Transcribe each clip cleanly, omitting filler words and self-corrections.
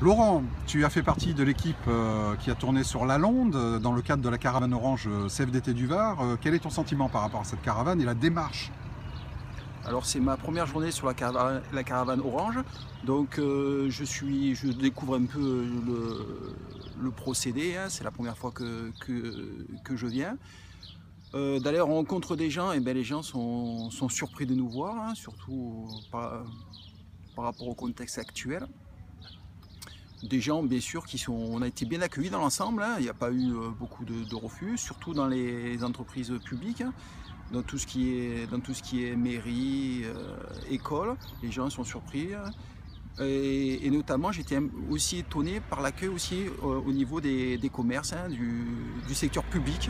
Laurent, tu as fait partie de l'équipe qui a tourné sur la Londe dans le cadre de la caravane orange CFDT du Var. Quel est ton sentiment par rapport à cette caravane et la démarche? Alors c'est ma première journée sur la caravane orange, donc je découvre un peu le procédé, hein. C'est la première fois que je viens. D'ailleurs on rencontre des gens et ben, les gens sont surpris de nous voir, hein, surtout par rapport au contexte actuel. Des gens bien sûr on a été bien accueillis dans l'ensemble, hein. Il n'y a pas eu beaucoup de refus, surtout dans les entreprises publiques, hein. Dans tout ce qui est mairie, école, les gens sont surpris, hein. Et notamment j'étais aussi étonné par l'accueil aussi au niveau des commerces, hein, du secteur public,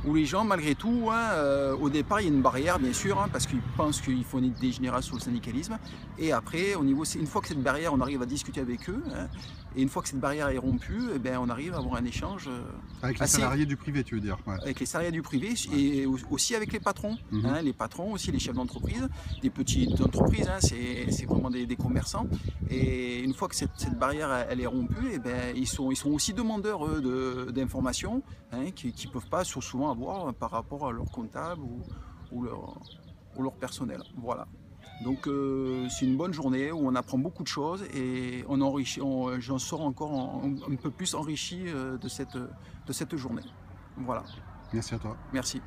où les gens malgré tout, hein, au départ il y a une barrière bien sûr, hein, parce qu'ils pensent qu'il faut une dégénérer sur le syndicalisme, et après une fois que cette barrière, on arrive à discuter avec eux, hein, et une fois que cette barrière est rompue, eh ben, on arrive à avoir un échange Avec les assez salariés du privé, tu veux dire? Ouais. avec les salariés du privé Ouais. et aussi avec les patrons, Mhm. hein, les patrons aussi, les chefs d'entreprise, des petites entreprises, hein, c'est vraiment des commerçants. Et une fois que cette barrière elle est rompue, et ben, ils sont aussi demandeurs d'informations, hein, qu'ils ne peuvent pas souvent avoir par rapport à leur comptable ou leur personnel. Voilà. Donc c'est une bonne journée où on apprend beaucoup de choses et j'en sors encore un peu plus enrichi de cette journée. Voilà, Merci à toi. merci.